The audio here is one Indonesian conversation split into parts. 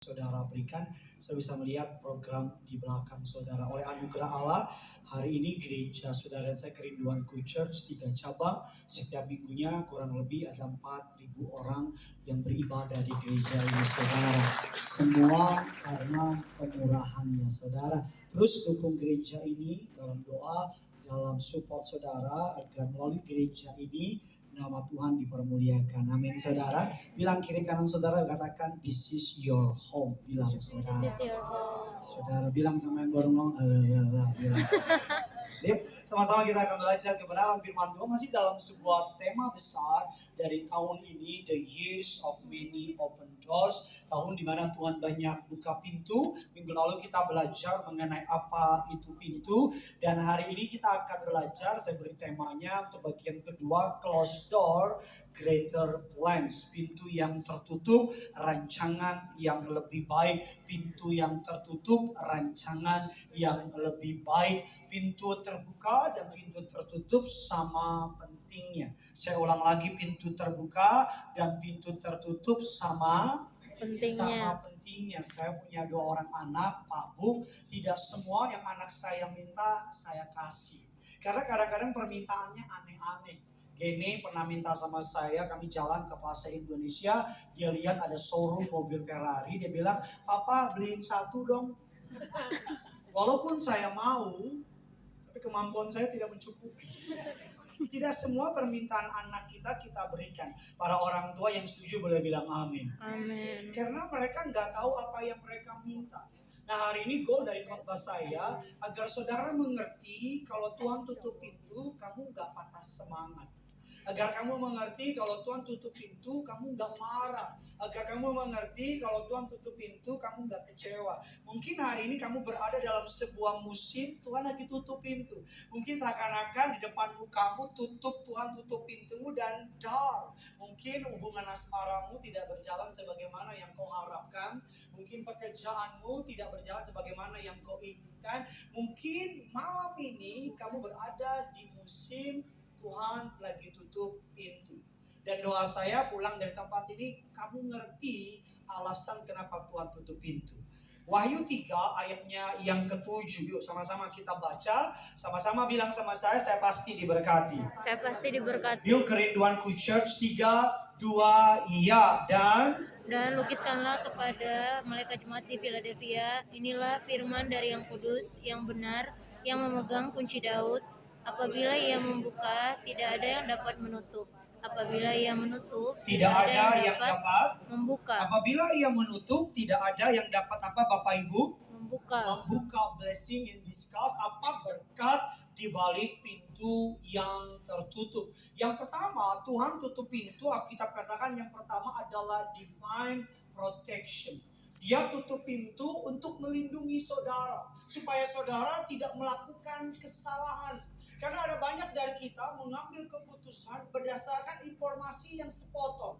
Saudara berikan, saya bisa melihat program di belakang saudara. Oleh anugerah Allah, hari ini gereja saudara dan saya Kerinduanku Church 3 cabang. Setiap minggunya kurang lebih ada 4.000 orang yang beribadah di gereja ini saudara. Semua karena kemurahannya saudara. Terus dukung gereja ini dalam doa, dalam support saudara agar melalui gereja ini nama Tuhan dipermuliakan. Amin saudara. Bilang kiri kanan saudara, katakan this is your home. Bilang saudara. Saudara bilang sama yang baru ngomong, bilang. Yuk, sama-sama kita akan belajar kebenaran firman Tuhan masih dalam sebuah tema besar dari tahun ini, the years of many open doors. Tahun di mana Tuhan banyak buka pintu. Minggu lalu kita belajar mengenai apa itu pintu, dan hari ini kita akan belajar, saya beri temanya untuk bagian kedua, closed door, greater plans. Pintu yang tertutup, rancangan yang lebih baik. Pintu yang tertutup, rancangan yang lebih baik. Pintu terbuka dan pintu tertutup sama pentingnya. Saya ulang lagi, pintu terbuka dan pintu tertutup sama pentingnya. Saya punya 2 orang anak, Pak Bu. Tidak semua yang anak saya minta saya kasih. Karena kadang-kadang permintaannya aneh-aneh. Gini pernah minta sama saya, kami jalan ke Plaza Indonesia, dia lihat ada showroom mobil Ferrari, dia bilang, "Papa beliin 1 dong." Walaupun saya mau, tapi kemampuan saya tidak mencukupi. Tidak semua permintaan anak kita berikan. Para orang tua yang setuju boleh bilang amin. Amin. Karena mereka nggak tahu apa yang mereka minta. Nah, hari ini goal dari khotbah saya agar saudara mengerti kalau Tuhan tutup pintu, kamu nggak patah semangat. Agar kamu mengerti kalau Tuhan tutup pintu, kamu nggak marah. Agar kamu mengerti kalau Tuhan tutup pintu, kamu nggak kecewa. Mungkin hari ini kamu berada dalam sebuah musim, Tuhan lagi tutup pintu. Mungkin seakan-akan di depan kamu Tuhan tutup pintumu dan dar. Mungkin hubungan asmaramu tidak berjalan sebagaimana yang kau harapkan. Mungkin pekerjaanmu tidak berjalan sebagaimana yang kau inginkan. Mungkin malam ini kamu berada di musim Tuhan lagi tutup pintu. Dan doa saya pulang dari tempat ini, kamu ngerti alasan kenapa Tuhan tutup pintu. Wahyu 3 ayatnya yang ke-7. Yuk sama-sama kita baca. Sama-sama bilang sama saya pasti diberkati. Saya pasti diberkati. Yuk Kerinduanku Church 3, 2, iya. Dan lukiskanlah kepada malaikat jemaat di Philadelphia, inilah firman dari yang kudus, yang benar, yang memegang kunci Daud. Apabila ia membuka, tidak ada yang dapat menutup. Apabila ia menutup, tidak ada yang dapat membuka. Apabila ia menutup, tidak ada yang dapat apa Bapak Ibu? Membuka. Blessing in disguise, apa berkat di balik pintu yang tertutup. Yang pertama, Tuhan tutup pintu, Alkitab katakan yang pertama adalah divine protection. Dia tutup pintu untuk melindungi saudara, supaya saudara tidak melakukan kesalahan. Karena ada banyak dari kita mengambil keputusan berdasarkan informasi yang sepotong.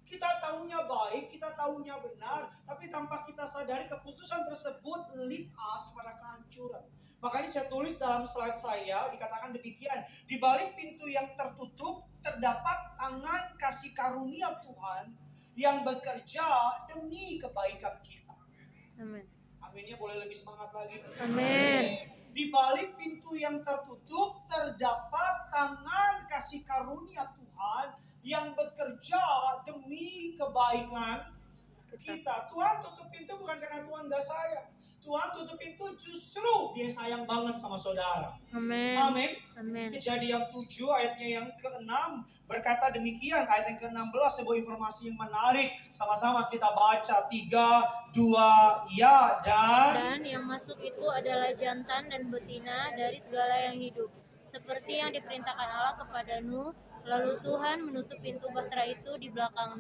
Kita tahunya baik, kita tahunya benar, tapi tanpa kita sadari keputusan tersebut lead us kepada kehancuran. Makanya saya tulis dalam slide saya, dikatakan demikian, di balik pintu yang tertutup terdapat tangan kasih karunia Tuhan yang bekerja demi kebaikan kita. Amin. Aminnya boleh lebih semangat lagi. Amin. Di balik pintu yang tertutup terdapat tangan kasih karunia Tuhan yang bekerja demi kebaikan kita. Tuhan tutup pintu bukan karena Tuhan gak sayang. Tuhan tutup pintu justru dia sayang banget sama saudara. Amin. Amin. Amin. Kejadian 7 ayatnya yang ke-6 berkata demikian. Ayat yang ke-16 sebuah informasi yang menarik. Sama-sama kita baca 3, 2, ya. Dan yang masuk itu adalah jantan dan betina dari segala yang hidup, seperti yang diperintahkan Allah kepada Nuh. Lalu Tuhan menutup pintu bahtera itu di belakang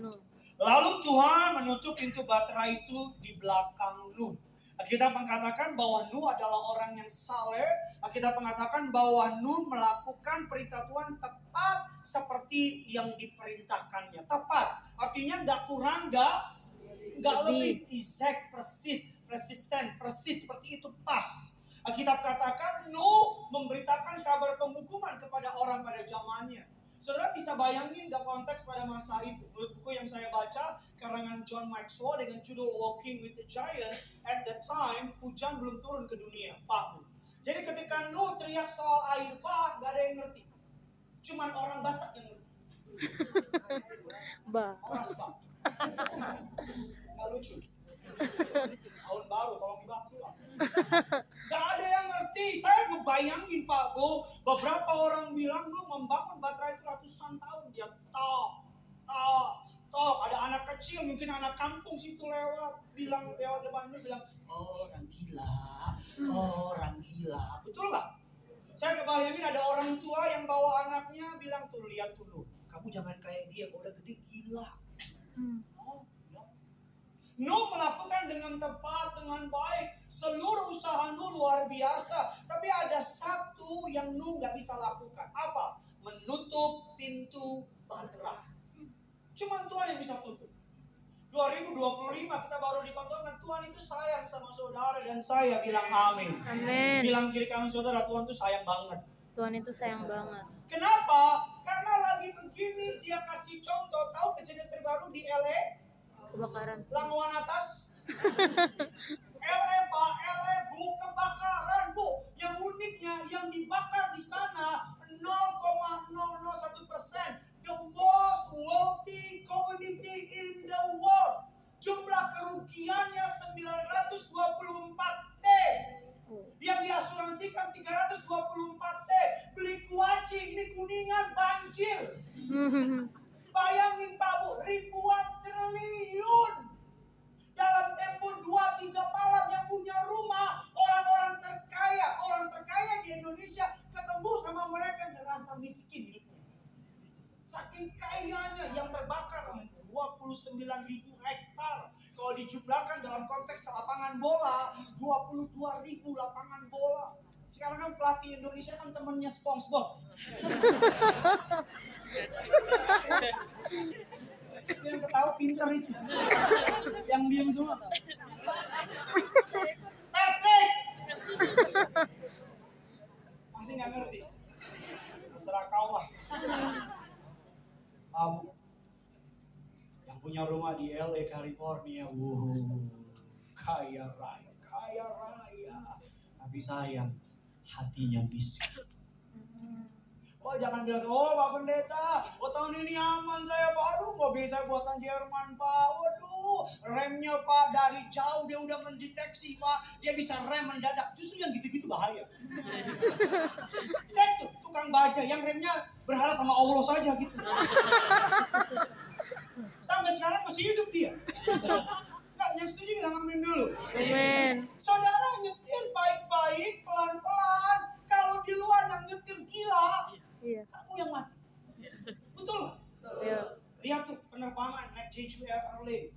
Nuh. Kita mengatakan bahwa Nuh adalah orang yang saleh. Kita mengatakan bahwa Nuh melakukan perintah Tuhan tepat seperti yang diperintahkannya. Tepat, artinya gak kurang, gak lebih. Exact, persis seperti itu, pas. Alkitab katakan Nuh memberitakan kabar penghukuman kepada orang pada zamannya. Saudara bisa bayangin gak konteks pada masa itu? Menurut buku yang saya baca, karangan John Maxwell dengan judul Walking with the Giant, at that time, hujan belum turun ke dunia, Pak. Jadi ketika Nuh teriak soal air bah, gak ada yang ngerti. Cuman orang Batak yang ngerti. Oras bah. Gak lucu. Tahun baru, tolong dibantu lah. Gak ada yang ngerti. Saya ngebayangin Pak Bu, beberapa orang bilang lu membangun Batra itu ratusan tahun. Dia top. Ada anak kecil, mungkin anak kampung situ lewat depan lu bilang, orang gila. Betul nggak? Saya kebayangin ada orang tua yang bawa anaknya bilang, tuh lihat tuh lu, kamu jangan kayak dia, udah gede gila. Nuh melakukan dengan tepat, dengan baik. Seluruh usaha Nuh luar biasa. Tapi ada satu yang Nuh gak bisa lakukan. Apa? Menutup pintu Batra. Cuma Tuhan yang bisa tutup. 2025 kita baru ditontonkan Tuhan itu sayang sama saudara dan saya. Bilang amin. Amin. Bilang kiri kanan saudara, Tuhan itu sayang banget. Tuhan itu sayang banget. Kenapa? Karena lagi begini dia kasih contoh. Tahu kejadian terbaru di LA? Kebakaran. Languan atas. LA Pak, LA Bu, kebakaran Bu. Yang uniknya yang dibakar di sana 0,001%. The most wealthy community in the world. Jumlah kerugiannya 924 T. Yang diasuransikan 324 T. Beli kuaci, ini Kuningan banjir. Bayangin Pak Bu, ribuan triliun. Dalam tempo 2-3 malam yang punya rumah, orang terkaya di Indonesia ketemu sama mereka ngerasa miskin hidupnya. Saking kayanya yang terbakar 29.000 hektar. Kalau dijumlahkan dalam konteks lapangan bola, 22.000 lapangan bola. Sekarang kan pelatih Indonesia kan temennya SpongeBob. Yang ketawa pintar itu. Yang diam semua. Patrick! Masih gak ngerti? Terserah kau lah. Abu yang punya rumah di LA, California. Kaya raya. Tapi sayang, hatinya miskin. Oh jangan bilang, Pak Pendeta, tahun ini aman saya baru mobil saya buatan Jerman Pak. Waduh, remnya Pak dari jauh dia udah mendeteksi Pak, dia bisa rem mendadak. Justru yang gitu-gitu bahaya. Saya tuh tukang baja yang remnya berharap sama Allah saja gitu. Sampai sekarang masih hidup dia. Nggak, yang setuju bilang amin dulu. Amin. Saudara nyetir baik-baik, pelan-pelan. Kalau di luar yang nyetir gila, Iya. kamu yang mati. Betul nggak? Iya. Lihat tuh penerbangan naik Jeju Airlines.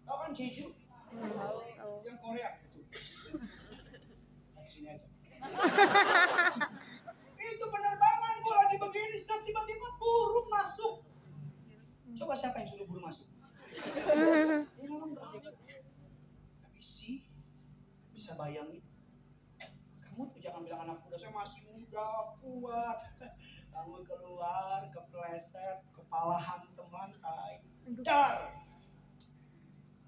Tahu kan Jeju? Yang Korea, betul. Saya kesini aja. Itu penerbangan, gue lagi begini, tiba-tiba burung masuk. Coba siapa yang suruh burung masuk? Dia memang berada. Tapi bisa bayangin. Kamu tuh jangan bilang anak muda, saya masih muda, kuat. Kamu keluar, kepleset, kepala hantem lantai. Dar!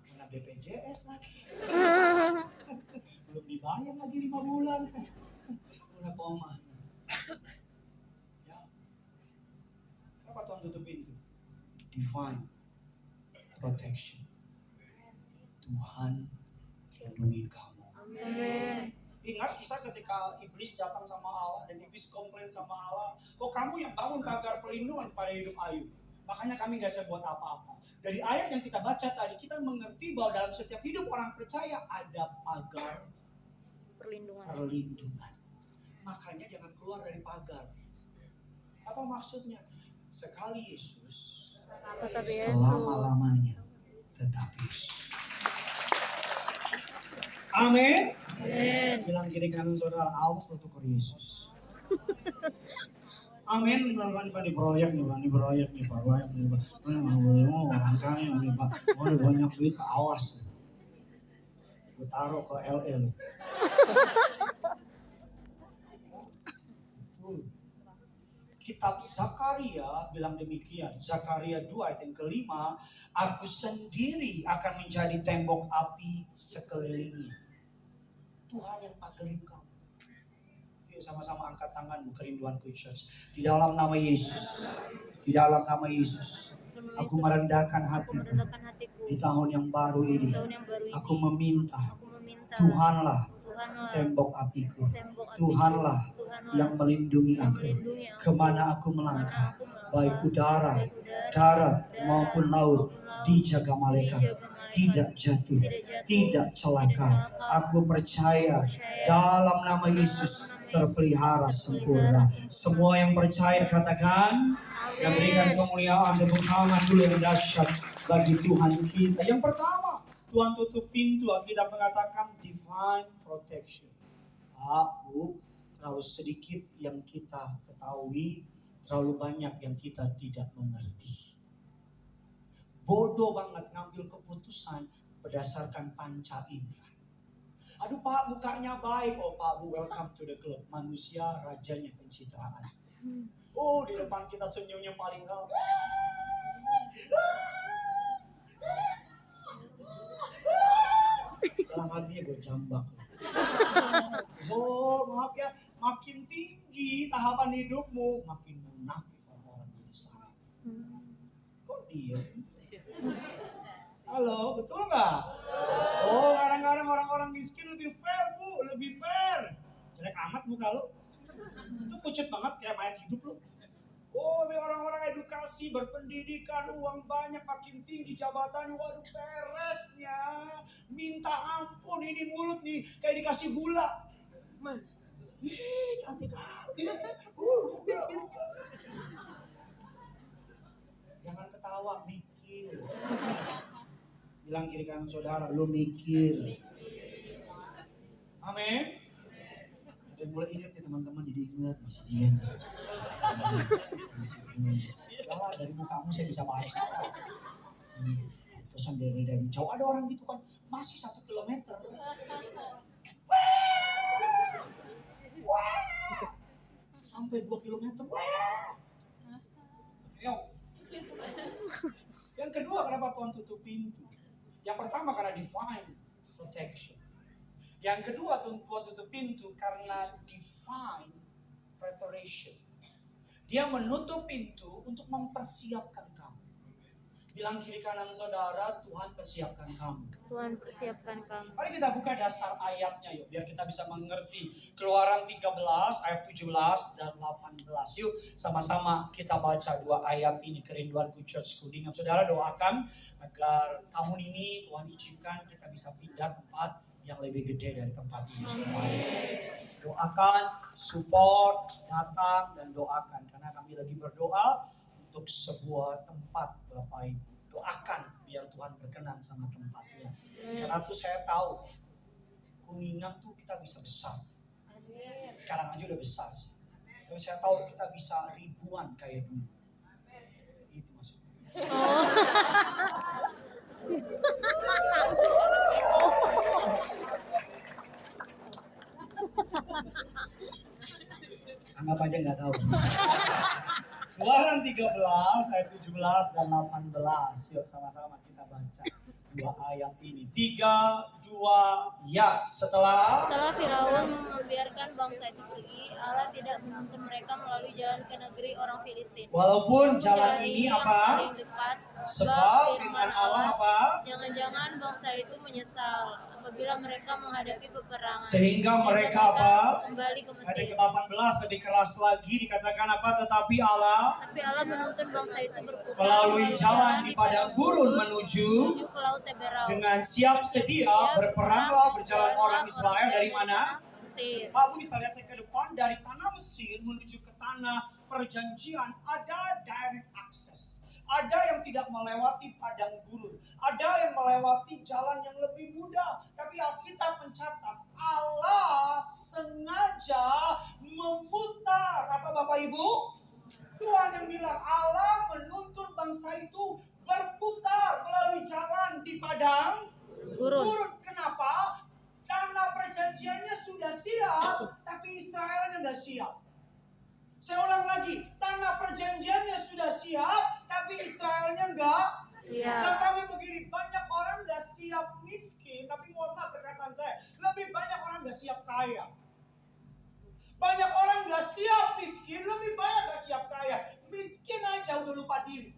Kena BPJS lagi. Belum dibayar lagi 5 bulan. Udah koma. Ya. Kenapa Tuhan tutup pintu? Divine protection. Tuhan lindungi kamu. Amin. Ingat kisah ketika iblis datang sama Allah dan iblis komplain sama Allah, kok kamu yang bangun pagar perlindungan kepada hidup Ayub, makanya kami gak bisa buat apa-apa. Dari ayat yang kita baca tadi, kita mengerti bahwa dalam setiap hidup orang percaya ada pagar Perlindungan. Makanya jangan keluar dari pagar. Apa maksudnya? Sekali Yesus, Tetap Yesus. selama-lamanya tetap Yesus. Amin. Amin. Bilang kiri kanan saudara, awas lo tuker Yesus. Amin. Ini proyek nih Pak. Orang kaya nih Pak. Udah banyak duit, awas. Gue taruh ke LA lo. Betul. Kita kitab Zakaria bilang demikian. Zakaria 2 ayat yang kelima, aku sendiri akan menjadi tembok api sekelilingnya. Tuhan yang pagerin kamu. Yuk sama-sama angkat tanganmu, Kerinduanku Church. Di dalam nama Yesus. Di dalam nama Yesus. Aku merendahkan hatiku. Di tahun yang baru ini. Aku meminta. Tuhanlah tembok apiku. Tuhanlah yang melindungi aku. Kemana aku melangkah. Baik udara, darat maupun laut. Dijaga malaikat. Tidak jatuh. Tidak celaka. Aku percaya dalam nama Yesus terpelihara sempurna. Semua yang percaya katakan dan berikan kemuliaan tepuk tangan dulu yang dahsyat bagi Tuhan kita. Yang pertama, Tuhan tutup pintu. Alkitab mengatakan divine protection. Bu, terlalu sedikit yang kita ketahui, terlalu banyak yang kita tidak mengerti. Bodoh banget ngambil keputusan berdasarkan panca indera. Aduh Pak, mukanya baik. Oh Pak, Bu, welcome to the club. Manusia rajanya pencitraan. Oh, di depan kita senyumnya paling gak. Dalam hatinya gue jambak. Oh, maaf ya, makin tinggi tahapan hidupmu, makin munafik orang-orang di sana. Kok diem? Halo, betul nggak? Oh, kadang-kadang orang-orang miskin lebih fair, Bu, lebih fair. Jelek amat muka lo. Itu pucet banget kayak mayat hidup lo. Oh, orang-orang edukasi, berpendidikan, uang banyak, makin tinggi jabatan, waduh peresnya. Minta ampun, ini mulut nih, kayak dikasih gula. Cantik kali. Jangan ketawa, mikir. Bilang kiri kanan saudara, lu mikir. Amin. Dan mulai ingat nih teman-teman, jadi ingat masih dia nih. Yalah, dari mukamu saya bisa baca. Terus dari jauh ada orang gitu kan, masih 1 kilometer. Wah. Sampai 2 kilometer. Wah. Yuk. Yang kedua, kenapa Tuhan tutup pintu? Yang pertama karena divine protection. Yang kedua, Tuhan tutup pintu karena divine preparation. Dia menutup pintu untuk mempersiapkan kamu. Bilang kiri kanan saudara, Tuhan persiapkan kamu. Tuhan persiapkan kamu. Mari kita buka dasar ayatnya yuk, biar kita bisa mengerti. Keluaran 13 ayat 17 dan 18. Yuk sama-sama kita baca 2 ayat ini. Kerinduanku Church Kuningan. Saudara doakan agar tahun ini Tuhan izinkan kita bisa pindah tempat yang lebih gede dari tempat ini. Saudara. Doakan, support, datang dan doakan. Karena kami lagi berdoa untuk sebuah tempat Bapak Ibu. Doakan biar Tuhan berkenan sama tempatnya. Karena tuh saya tahu Kuningan tuh kita bisa besar. Sekarang aja udah besar sih. Tapi saya tahu kita bisa ribuan kayak dulu. Itu maksudnya. Anggap aja nggak tahu. Keluaran 13 ayat 17 dan 18. Yuk sama-sama kita baca 2 ayat ini. 3, 2, ya. Setelah Firaun membiarkan bangsa itu pergi, Allah tidak menuntun mereka melalui jalan ke negeri orang Filistin. Walaupun jalan ini yang apa? paling dekat, Sebab firman Allah apa? Jangan-jangan bangsa itu menyesal apabila mereka menghadapi peperangan. Sehingga mereka apa? Kembali ke Ayat Mesir. ke-18 lebih keras lagi dikatakan apa? Tetapi Allah Tapi Allah menuntun bangsa itu berputar melalui jalan di padang gurun menuju ke laut Teberau. dengan siap sedia berperanglah berjalan orang Israel dari mana? Mesir. Pak Bu bisa lihat saya ke depan dari tanah Mesir menuju ke tanah perjanjian ada direct access. Ada yang tidak melewati padang gurun. Ada yang melewati jalan yang lebih mudah. Tapi Alkitab mencatat Allah sengaja memutar. Apa Bapak Ibu? Tuhan yang bilang Allah menuntun bangsa itu berputar melalui jalan di padang gurun. Kenapa? Tanah perjanjiannya sudah siap, tapi Israelnya nggak siap. Saya ulang lagi, tanah saya. Lebih banyak orang gak siap kaya. Banyak orang gak siap miskin, lebih banyak gak siap kaya. Miskin aja udah lupa diri.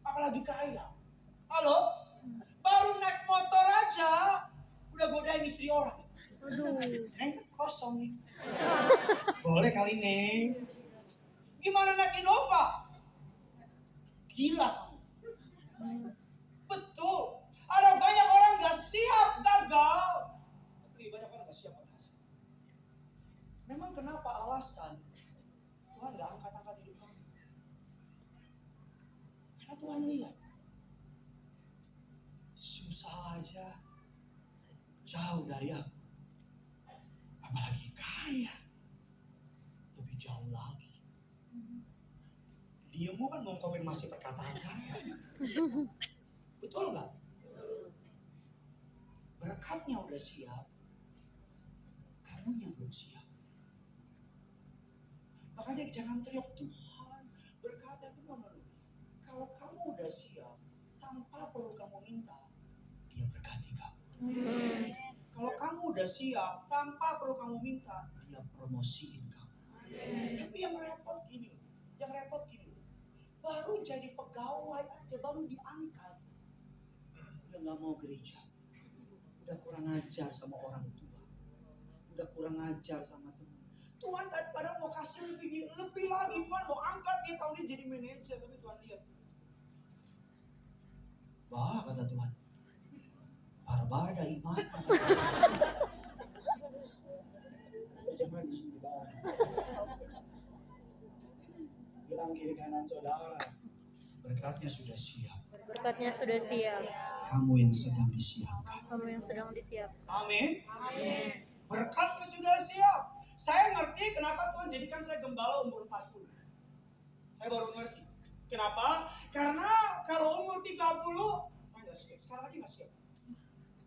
Apalagi kaya. Halo? Baru naik motor aja udah godain istri orang. Neng kosong nih. Boleh kali Neng. Gimana naik Innova? Gila kamu. Betul. Ada banyak orang gak siap gagal. Tapi banyak orang gak siap berhasil. Memang kenapa alasan Tuhan gak angkat-angkat hidup kamu? Karena Tuhan lihat. Susah aja. Jauh dari aku. Apalagi kaya. Lebih jauh lagi. Diamu kan mengkonfirmasi perkataan saya. Betul nggak? Berkatnya udah siap. Kamu yang belum siap. Makanya jangan teriak Tuhan. Berkatnya itu nomor. Kalau kamu udah siap, tanpa perlu kamu minta, Dia berkati kamu. Kalau kamu udah siap, tanpa perlu kamu minta, Dia promosiin kamu. Tapi yang repot gini, baru jadi pegawai aja, baru diangkat, udah nggak mau gereja, udah kurang ajar sama orang tua, udah kurang ajar sama teman. Tuhan padahal mau kasih lebih lagi, Tuhan mau angkat dia, tahun ini jadi manajer, tapi Tuhan lihat, wah kata Tuhan, barbada iman. Cuma disuruh di bawah. Bilang kiri kanan saudara, berkatnya sudah siap. Berkatnya sudah siap. Kamu yang sedang disiapkan. Kamu yang sedang disiapkan. Amin. Berkatnya sudah siap. Saya ngerti kenapa Tuhan jadikan saya gembala umur 40. Saya baru ngerti. Kenapa? Karena kalau umur 30, saya nggak siap. Sekarang aja nggak siap.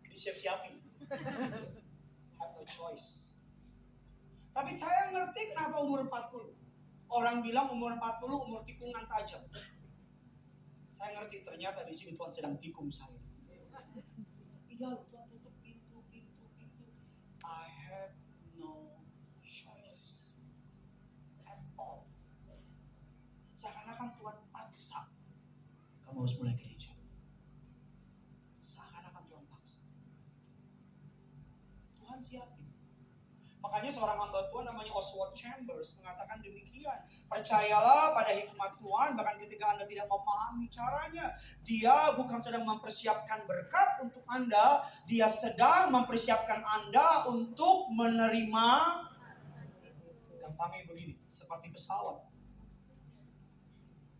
Disiap-siapin. Have no choice. Tapi saya ngerti kenapa umur 40. Orang bilang umur 40 umur tikungan tajam. Saya ngerti ternyata di sini Tuhan sedang tikung saya. Iya loh, Tuhan tutup pintu. I have no choice at all. Seakan-akan Tuhan paksa kamu harus mulai gereja. Seakan-akan Tuhan paksa. Tuhan siapin. Makanya seorang hamba Tuhan namanya Oswald Chambers mengatakan demikian. Percayalah pada hikmat Tuhan, bahkan ketika Anda tidak memahami caranya. Dia bukan sedang mempersiapkan berkat untuk Anda, Dia sedang mempersiapkan Anda untuk menerima. Gampangnya begini, seperti pesawat.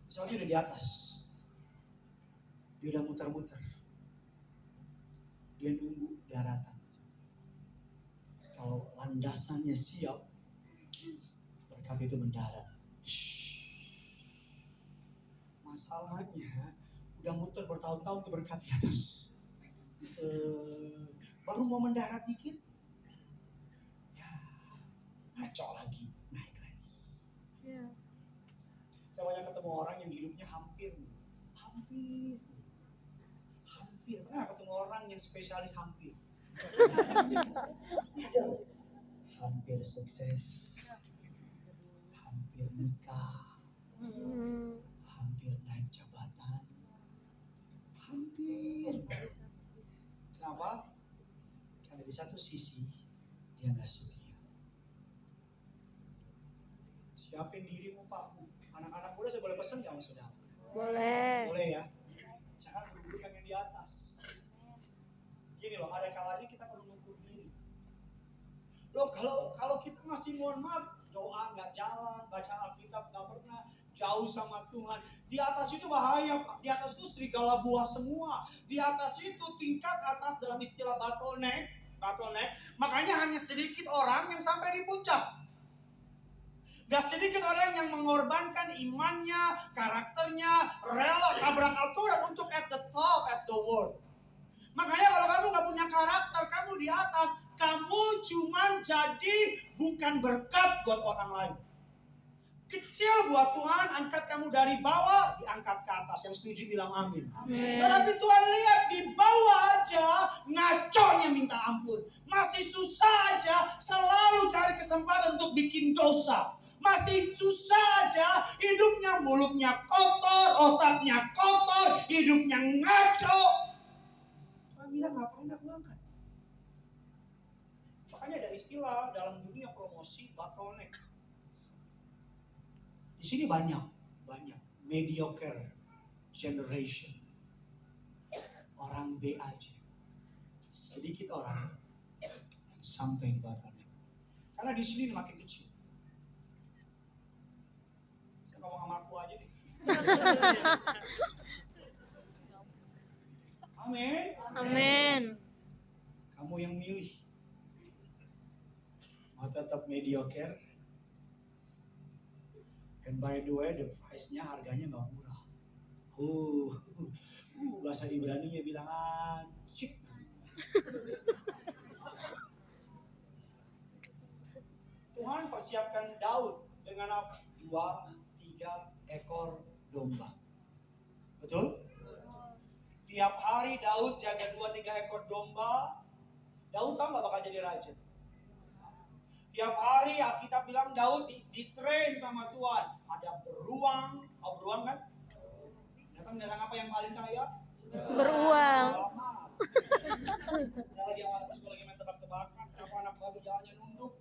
Pesawatnya udah di atas. Dia udah muter-muter. Dia nunggu daratan. Kalau landasannya siap, berkat itu mendarat. Masalahnya, udah muter bertahun-tahun tuh berkat di atas. Baru mau mendarat dikit, ya ngaco lagi, naik lagi. Saya banyak ketemu orang yang hidupnya hampir. Pernah ketemu orang yang spesialis hampir. Hampir sukses, hampir nikah, hampir naik jabatan, hampir. Kenapa? Karena di satu sisi dia nggak setia. Siapin dirimu Pak Bu. Anak-anak muda saya boleh pesan nggak sama saudara? Boleh. Boleh ya. Jangan buru-buru pengen di atas. Gini loh, ada kalanya kita perlu mengukur diri. Loh, kalau kita masih mohon maaf, doa nggak jalan, baca Alkitab nggak pernah, jauh sama Tuhan. Di atas itu bahaya Pak. Di atas itu serigala buah semua. Di atas itu tingkat atas dalam istilah bottleneck. Makanya hanya sedikit orang yang sampai di puncak. Gak sedikit orang yang mengorbankan imannya, karakternya, rela tabrak aturan untuk at the top, at the world. Makanya kalau kamu gak punya karakter, kamu di atas, kamu cuman jadi bukan berkat buat orang lain. Kecil buat Tuhan, angkat kamu dari bawah, diangkat ke atas. Yang setuju bilang amin. Amin. Tetapi Tuhan lihat di bawah aja ngaconya minta ampun. Masih susah aja selalu cari kesempatan untuk bikin dosa. Masih susah aja hidupnya, mulutnya kotor, otaknya kotor, hidupnya ngaco. Tuhan bilang ngapain aku angkat? Makanya ada istilah dalam dunia promosi bottleneck. Di sini banyak mediocre generation, orang B aja, sedikit orang yang sampai di bottleneck. Karena di sini makin kecil. Saya ngomong sama aku aja deh. Amin. Amin. Kamu yang milih. Mau tetap mediocre? And by the way, the price-nya harganya nggak murah. Bahasa Ibrani-nya bilang anjik. Tuhan persiapkan Daud dengan apa? 2-3 ekor domba. Betul? Tiap hari Daud jaga 2-3 ekor domba. Daud tahu nggak bakal jadi raja? Tiap hari Alkitab bilang Daud di-train sama Tuhan. Ada beruang. Tahu beruang kan? Binatang apa yang paling kaya? Beruang. Selamat. Saya lagi main tebak-tebakan. Kenapa anak babi jalannya nunduk?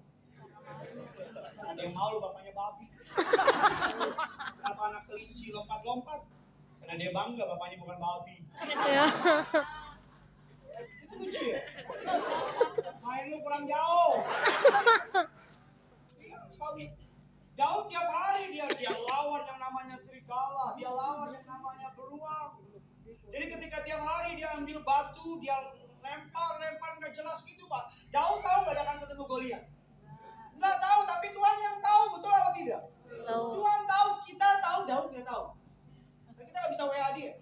Kan ada yang malu bapaknya babi. Kenapa anak kelinci lompat-lompat? Karena dia bangga bapaknya bukan babi. Ya. Itu lucu ya? Main lu kurang jauh. Iya, babi. Daud tiap hari dia lawan yang namanya serigala, dia lawan yang namanya beruang. Jadi ketika tiap hari dia ambil batu, dia lempar nggak jelas gitu Pak. Daud tahu nggak dia akan ketemu Goliat? Nggak tahu, tapi Tuhan yang tahu, betul apa tidak? Tahu. Tuhan tahu, kita tahu, Daud nggak tahu. Nah, kita nggak bisa WA dia.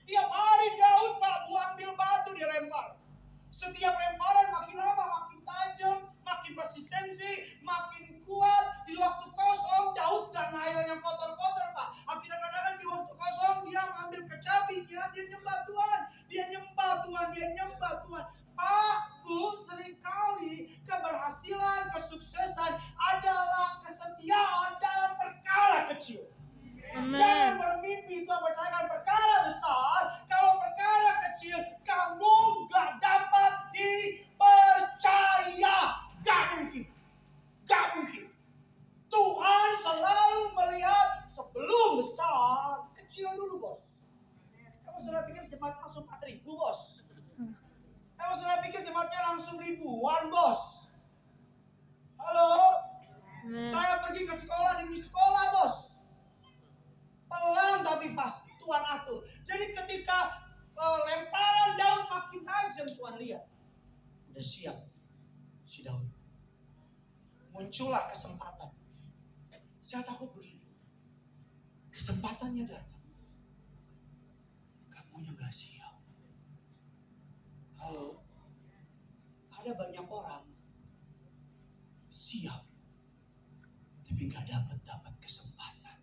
Tiap hari Daud Pak ambil batu dia lempar. Setiap lemparan makin lama makin tajam, makin persistensi, makin kuat. Di waktu kosong Daud gak ngayal yang kotor-kotor Pak. Akhirnya kadang-kadang di waktu kosong dia mengambil kecapinya, dia nyembah Tuhan, dia nyembah Tuhan. Pak, Bu, seringkali keberhasilan, kesuksesan adalah kesetiaan dalam perkara kecil. Amin. Jangan bermimpi Tuhan percayakan perkara besar. Kalau perkara kecil kamu gak dapat dipercaya. Gak mungkin. Tuhan selalu melihat sebelum besar, kecil dulu bos. Kamu sudah pikir jemaat langsung 4.000 bos? Kamu sudah pikir jemaatnya langsung ribuan bos? Halo? Amin. Saya pergi ke sekolah demi sekolah bos. Pelan tapi pasti Tuhan atur. Jadi ketika lemparan Daud makin tajam, Tuhan lihat. Udah siap si Daud. Muncullah kesempatan. Saya takut begini. Kesempatannya datang. Kamunya gak siap. Halo. Ada banyak orang siap tapi gak dapat kesempatan.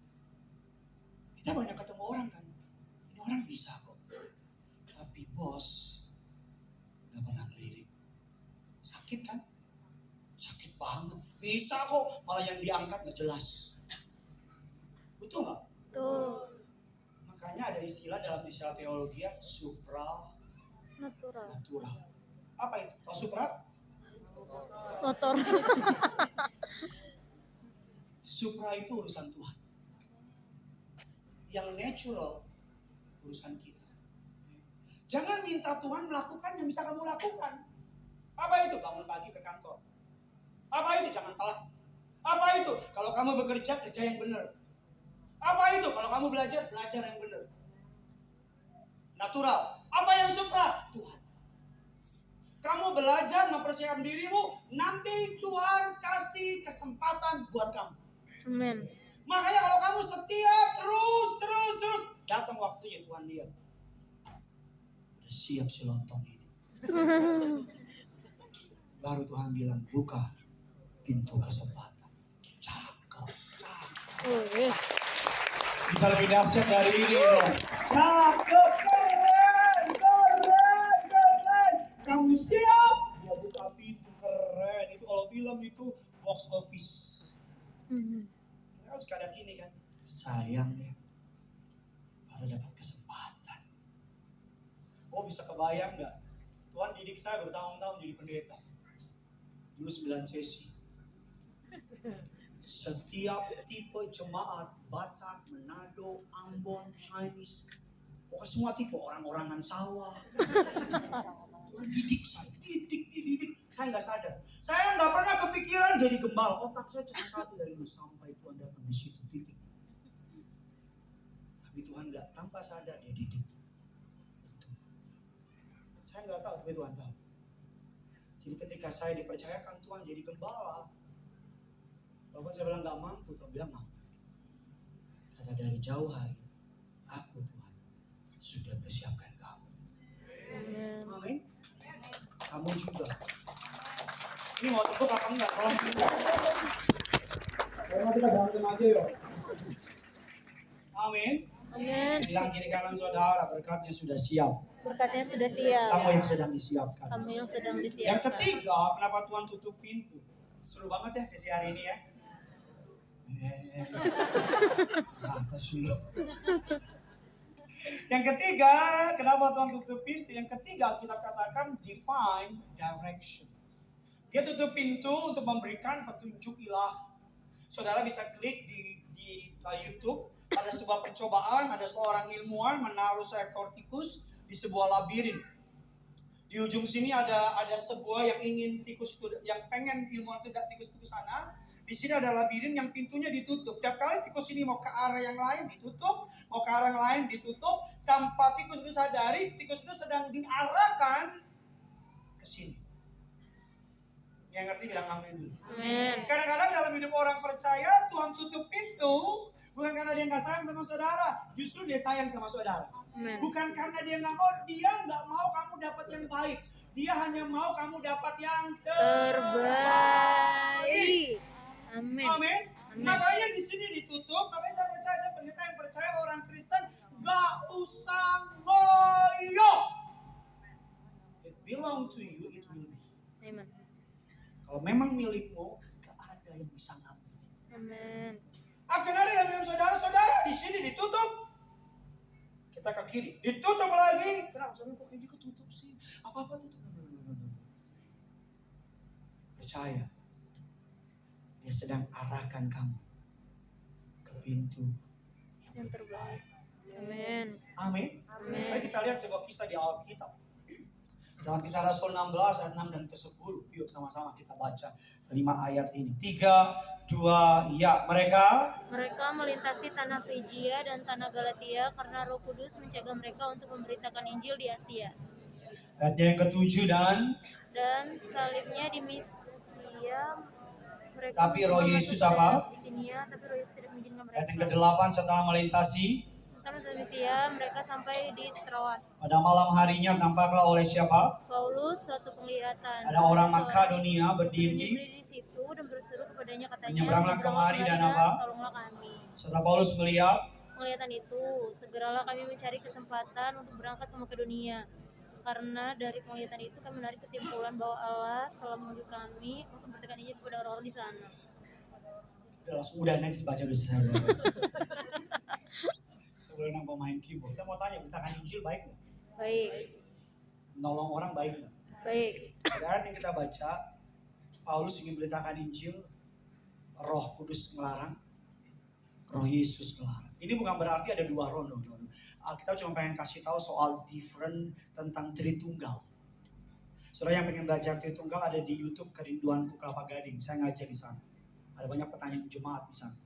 Kita banyak ketemu orang kan, ini orang bisa kok, tapi bos gak pernah ngelirik. Sakit kan? Sakit banget. Bisa kok, malah yang diangkat gak jelas. Betul gak? Tuh. Makanya ada istilah dalam istilah teologi ya, supranatural. Natural. Apa itu? Tahu supra? Motor. Supra itu urusan Tuhan. Yang natural urusan kita. Jangan minta Tuhan melakukan yang bisa kamu lakukan. Apa itu? Bangun pagi ke kantor. Apa itu? Jangan telat. Apa itu? Kalau kamu bekerja, kerja yang benar. Apa itu? Kalau kamu belajar yang benar. Natural. Apa yang supra? Tuhan. Kamu belajar mempersiapkan dirimu, nanti Tuhan kasih kesempatan buat kamu. Amin. Makanya kalau kamu setia terus, datang waktunya Tuhan lihat. Udah siap si lontong ini. Baru Tuhan bilang buka pintu kesempatan. Cakep. Yes. Bisa lebih dahsyat dari ini dong. Cakep, keren. Kamu siap? Dia buka pintu, keren. Itu kalau film itu box office. Kita kan suka ada gini kan. Sayang ya, baru dapat kesempatan. Oh bisa kebayang nggak? Tuhan didik saya bertahun-tahun jadi pendeta. Dulu 9 sesi. Setiap tipe jemaat, Batak, Manado, Ambon, Chinese, pokoknya semua tipe, orang-orangan sawah. Tuhan didik saya, didik. Saya nggak sadar. Saya nggak pernah kepikiran jadi gembala. Otak saya cuma satu dari dulu sampai Tuhan datang di situ titik. Tapi Tuhan nggak, tanpa sadar dia didik. Betul. Saya nggak tahu, tapi Tuhan tahu. Jadi ketika saya dipercayakan Tuhan jadi gembala, walaupun saya bilang nggak mampu, Tuhan bilang mampu. Karena dari jauh hari, aku Tuhan sudah persiapkan kamu. Amin. Kamu juga. Ini mau tepuk apa enggak? Tolong tepuk. Karena kita berantem aja yuk. Amin. Amin. Bilang kiri kanan saudara, berkatnya sudah siap. Berkatnya sudah siap. Kamu yang sedang disiapkan. Kamu yang sedang disiapkan. Yang ketiga, kenapa Tuhan tutup pintu? Seru banget ya sesi hari ini ya. Apa sih lo? Yang ketiga, kenapa Tuhan tutup pintu? Yang ketiga, kita katakan divine direction. Dia tutup pintu untuk memberikan petunjuk ilahi. Saudara bisa klik di YouTube, ada sebuah percobaan, ada seorang ilmuwan menaruh seekor tikus di sebuah labirin. Di ujung sini ada sebuah yang ingin tikus itu, yang pengen ilmuwan itu tikus itu ke sana. Di sini ada labirin yang pintunya ditutup. Tiap kali tikus ini mau ke arah yang lain ditutup, mau ke arah yang lain ditutup. Tanpa tikus itu sadari, tikus itu sedang diarahkan ke sini. Yang ngerti bilang amin dulu. Amin. Kadang-kadang dalam hidup orang percaya, Tuhan tutup pintu bukan karena dia nggak sayang sama saudara, justru dia sayang sama saudara. Amin. Bukan karena dia nggak mau kamu dapat yang baik. Dia hanya mau kamu dapat yang terbaik. Amin. Amin. Makanya di sini ditutup. Makanya saya percaya, saya pendeta yang percaya orang Kristen gak usah ngoyo. It belong to you, it will be. Amin. Kalau memang milikmu, gak ada yang bisa ngambil. Amin. Akan ada dalam hidup saudara-saudara di sini ditutup. Kita ke kiri, ditutup lagi. Kenapa? Saya kok ini ketutup sih? Apa-apa tutup? No. Percaya. Dia sedang arahkan kamu ke pintu yang terbaik. Amin. Amin. Amin. Mari kita lihat sebuah kisah di Alkitab. Dalam Kisah Rasul 16 ayat 6 dan ke-10. Yuk sama-sama kita baca 5 ayat ini. 3, 2, ya. Mereka melintasi tanah Frigia dan tanah Galatia karena Roh Kudus mencegah mereka untuk memberitakan Injil di Asia. Ayat yang ke-7 dan salibnya di Misia mereka. Tapi Roh Yesus apa? Tapi Roh Yesus tidak mengizinkan mereka. Ayat yang ke-8 setelah melintasi Misia mereka sampai di Troas. pada malam harinya tampaklah oleh siapa? Paulus suatu penglihatan. Ada orang Makedonia berdiri di situ dan berseru kepadanya katanya, menyeberanglah kemari dan apa? Tolonglah kami. Setelah Paulus melihat Penglihatan itu, segeralah kami mencari kesempatan untuk berangkat ke Makedonia. Karena dari penglihatan itu kami menarik kesimpulan bahwa Allah telah memanggil kami untuk memberitakan Injil kepada orang-orang di sana. udah langsung udah next baca udah saya. Saya boleh nang pemain keyboard. Saya mau tanya, beritakan Injil baik nggak? Baik. Nolong orang baik nggak? Baik. Pada ayat yang kita baca, Paulus ingin beritakan Injil, Roh Kudus melarang, Roh Yesus melarang. Ini bukan berarti ada dua roh, no. Kita cuma pengen kasih tahu soal different tentang Tritunggal. Saudara yang pengen belajar Tritunggal ada di YouTube Kerinduanku Kelapa Gading. Saya ngajar di sana. Ada banyak pertanyaan jemaat di sana.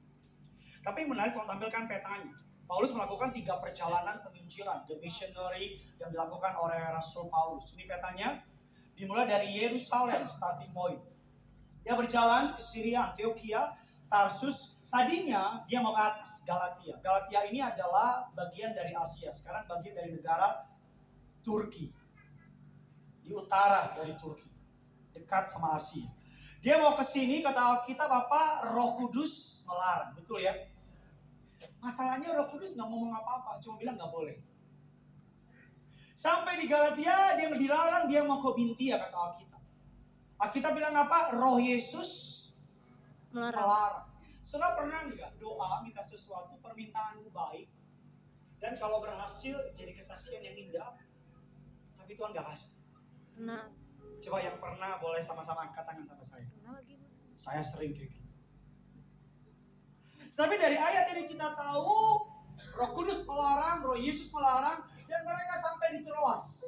Tapi yang menarik kalau tampilkan petanya. Paulus melakukan 3 perjalanan penginjilan, the missionary yang dilakukan oleh Rasul Paulus. Ini petanya dimulai dari Yerusalem, starting point. Dia berjalan ke Syria, Antioquia, Tarsus. Tadinya dia mau ke atas, Galatia. Galatia ini adalah bagian dari Asia. Sekarang bagian dari negara Turki. Di utara dari Turki. Dekat sama Asia. Dia mau ke sini, kata Alkitab apa? Roh Kudus melarang. Betul ya? Masalahnya Roh Kudus nggak ngomong apa-apa, cuma bilang nggak boleh. Sampai di Galatia dia dilarang, dia mau kobintia kata Alkitab. Alkitab bilang apa? Roh Yesus melarang. Saudara pernah nggak doa minta sesuatu permintaanmu baik, dan kalau berhasil jadi kesaksian yang indah, tapi Tuhan nggak kasih? Nah, Coba yang pernah boleh sama-sama angkat tangan sama saya. Saya sering kayak gitu. Tapi dari ayat ini kita tahu Roh Kudus melarang, Roh Yesus melarang, dan mereka sampai di Troas.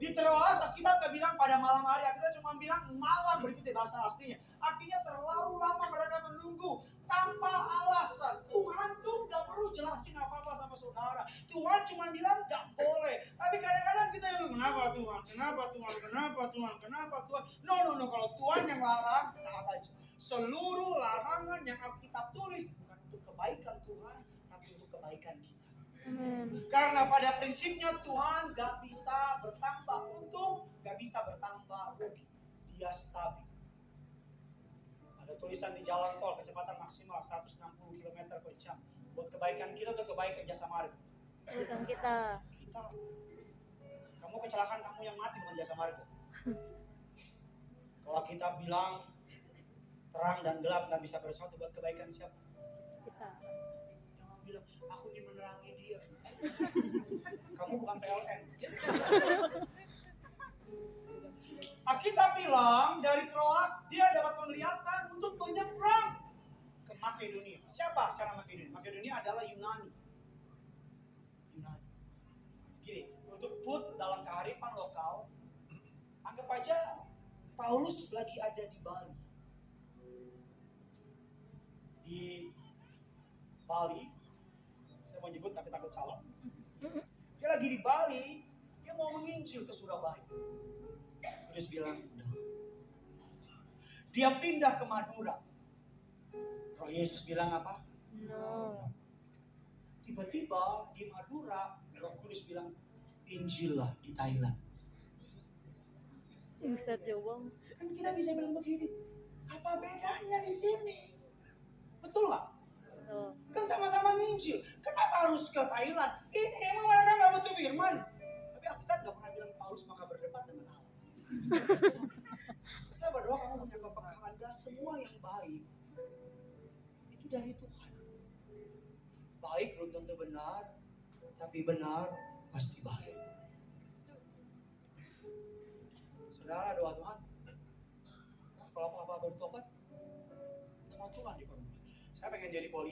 Di Troas Alkitab gak bilang pada malam hari, Alkitab cuma bilang malam, begitu bahasa aslinya. Artinya terlalu lama mereka menunggu tanpa alasan. Tuhan tuh gak perlu jelasin apa-apa sama saudara. Tuhan cuma bilang gak boleh. Tapi kadang-kadang kita yang kenapa Tuhan, kenapa Tuhan, kenapa Tuhan, kenapa Tuhan. No, kalau Tuhan yang larang, taat aja. Seluruh larangan yang Alkitab tulis bukan untuk kebaikan Tuhan, tapi untuk kebaikan kita. Karena pada prinsipnya Tuhan gak bisa bertambah untung, gak bisa bertambah rugi. Dia stabil. Ada tulisan di jalan tol kecepatan maksimal 160 km per jam. Buat kebaikan kita atau kebaikan jasa marga? bukan kita. Kita. Kamu kecelakaan, kamu yang mati, bukan jasa marga. Kalau kita bilang terang dan gelap gak bisa bersatu, buat kebaikan siapa? Kita. Jangan bilang aku ingin menerangi dia. Kamu bukan PLN. Alkitab bilang dari Troas dia dapat penglihatan untuk menyeberang ke Makedonia. Siapa sekarang Makedonia? Makedonia adalah Yunani. Gini, untuk put dalam kearifan lokal, anggap aja Paulus lagi ada di Bali. Di Bali, saya mau nyebut tapi takut salah. Dia lagi di Bali, dia mau menginjil ke Surabaya. Kudus bilang, no. Dia pindah ke Madura. Roh Yesus bilang apa? No. Tiba-tiba di Madura, Roh Kudus bilang, Injil lah di Thailand. Ustadz Jawang. Kan kita bisa bilang begini, apa bedanya di sini? Betul nggak? Oh. Kan sama-sama nginjil. Kenapa harus ke Thailand? Ini emang mereka nggak butuh firman. Tapi Alkitab nggak pernah bilang Paulus maka berdebat dengan Allah. Saya berdoa kamu punya kepekaan. Gak semua yang baik itu dari Tuhan. Baik belum tentu benar, tapi benar pasti baik. Saudara, doa Tuhan. Kalau apa-apa bertobat, nama Tuhan dipermudah. Saya pengen jadi polisi.